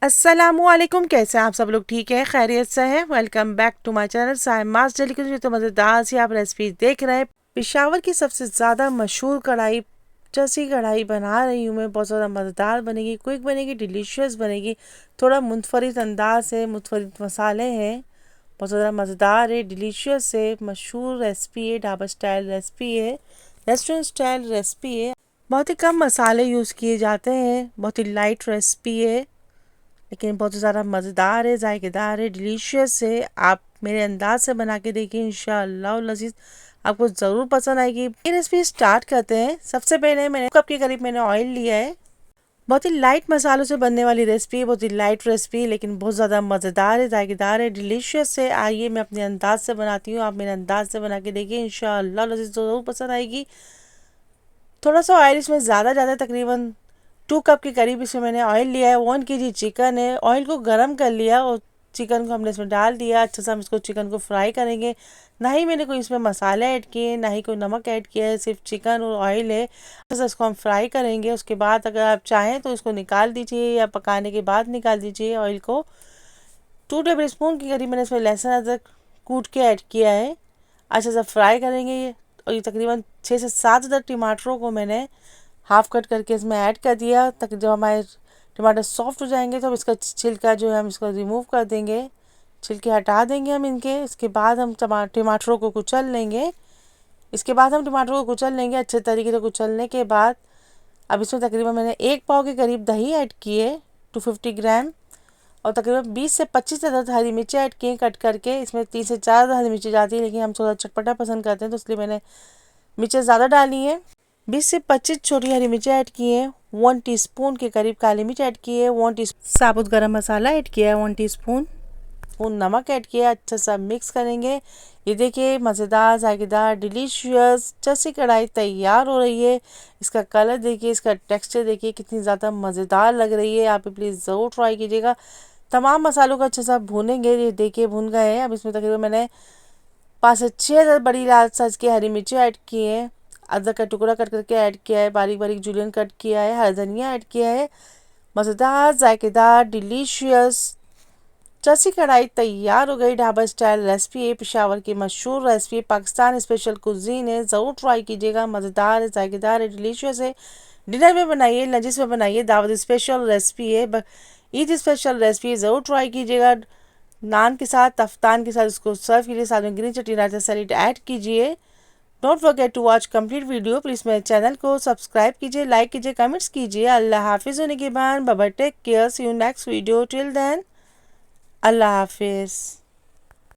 अस्सलामुअलैकुम। कैसे हैं आप सब लोग? ठीक है, खैरियत से हैं? Welcome back to my channel Saima's daily कुछ तो मज़ेदार सी आप रेसिपी देख रहे हैं। पेशावर की सबसे ज़्यादा मशहूर कढ़ाई जैसी कढ़ाई बना रही हूँ मैं। बहुत ज़्यादा मज़ेदार बनेगी, क्विक बनेगी, डिलीशियस बनेगी। थोड़ा मुनफरिद अंदाज है, मुनफरिद मसाले हैं, बहुत ज़्यादा मज़ेदार है, डिलीशियस है, मशहूर रेसिपी है, ढाबा स्टाइल रेसिपी है, रेस्टोरेंट स्टाइल रेसिपी है। बहुत ही कम मसाले यूज़ किए जाते हैं, बहुत ही लाइट रेसिपी है, लेकिन बहुत ही ज़्यादा मज़ेदार है, जायकेदार है, डिलीशियस है। आप मेरे अंदाज से बना के देखिए, इंशाअल्लाह लजीज आपको ज़रूर पसंद आएगी। ये रेसिपी स्टार्ट करते हैं। सबसे पहले मैंने कप के करीब मैंने ऑयल लिया है। बहुत ही लाइट मसालों से बनने वाली रेसिपी, बहुत ही लाइट रेसिपी, लेकिन बहुत ज़्यादा मज़ेदार है, जायकेदार है, डिलीशियस है। आइए मैं अपने अंदाज से बनाती हूँ, आप मेरे अंदाज से बना के देखिए, इंशाअल्लाह लजीज ज़रूर पसंद आएगी। थोड़ा सा ऑयल इसमें ज़्यादा तकरीबन 2 कप के करीब इसमें मैंने ऑयल लिया है। 1 kg चिकन है। ऑयल को गर्म कर लिया और चिकन को हमने इसमें डाल दिया। अच्छा सा हम इसको चिकन को फ्राई करेंगे। ना ही मैंने कोई इसमें मसाले ऐड किए, ना ही कोई नमक ऐड किया है, सिर्फ चिकन और ऑयल है। अच्छा सा इसको हम फ्राई करेंगे। उसके बाद अगर आप चाहें तो इसको निकाल दीजिए या पकाने के बाद निकाल दीजिए ऑयल को। 2 टेबल स्पून के करीब मैंने इसमें लहसुन अदरक कूट के ऐड किया है। अच्छा सा फ्राई करेंगे ये। और ये तकरीबन 6 से 7 अदर टमाटरों को मैंने हाफ कट करके इसमें ऐड कर दिया, ताकि जब हमारे टमाटर सॉफ्ट हो जाएंगे तो हम इसका छिलका जो है हम इसको रिमूव कर देंगे, छिलके हटा देंगे हम इनके। इसके बाद हम टमाटरों को कुचल लेंगे। अच्छे तरीके से कुचलने के बाद अब इसमें तकरीबन मैंने 1 पाव के करीब दही ऐड किए, 250 ग्राम, और तकरीबन 20 से 25 अदद हरी मिर्ची ऐड किए कट करके। इसमें 3 से 4 हरी मिर्ची जाती है, लेकिन हम थोड़ा चटपटा पसंद करते हैं तो इसलिए मैंने मिर्चें ज़्यादा डाली हैं। 20 से 25 छोटी हरी मिर्ची ऐड की है। 1 टीस्पून के करीब काली मिर्च ऐड की है। 1 टीस्पून साबुत गरम मसाला ऐड किया है। 1 टीस्पून नमक ऐड किया। अच्छा सा मिक्स करेंगे। ये देखिए मज़ेदार, जायकेदार, डिलीशियस जैसी कढ़ाई तैयार हो रही है। इसका कलर देखिए, इसका टेक्सचर देखिए, कितनी ज़्यादा मज़ेदार लग रही है। आप प्लीज़ ज़रूर ट्राई कीजिएगा। तमाम मसालों को अच्छे से भूनेंगे। ये देखिए भून गए हैं। अब इसमें तकरीबन मैंने 5 से 6 बड़ी लाल साइज की हरी मिर्ची ऐड की है। अदरक का टुकड़ा कट करके ऐड किया है, बारीक बारीक जूलियन कट किया है, हरा धनिया ऐड किया है। मज़ेदार, जायकेदार, डिलीशियस जैसी कढ़ाई तैयार हो गई। ढाबा स्टाइल रेसिपी है, पेशावर की मशहूर रेसिपी है, पाकिस्तान स्पेशल कुजीन है। ज़रूर ट्राई कीजिएगा। मज़ेदार है, जायकेदार है, डिलीशियस है। डिनर में बनाइए, लंचेस में बनाइए। दावत स्पेशल रेसिपी है, ईद स्पेशल रेसिपी है। ज़रूर ट्राई कीजिएगा। नान के साथ, अफ्तान के साथ इसको सर्व कीजिए। साथ में green chutney, raita, salad add कीजिए। Don't forget to watch complete video. Please मेरे चैनल को सब्सक्राइब कीजिए, लाइक कीजिए, कमेंट्स कीजिए। अल्लाह हाफिज़ होने के बाद bye bye, take care, see you next video. Till then अल्लाह हाफिज़।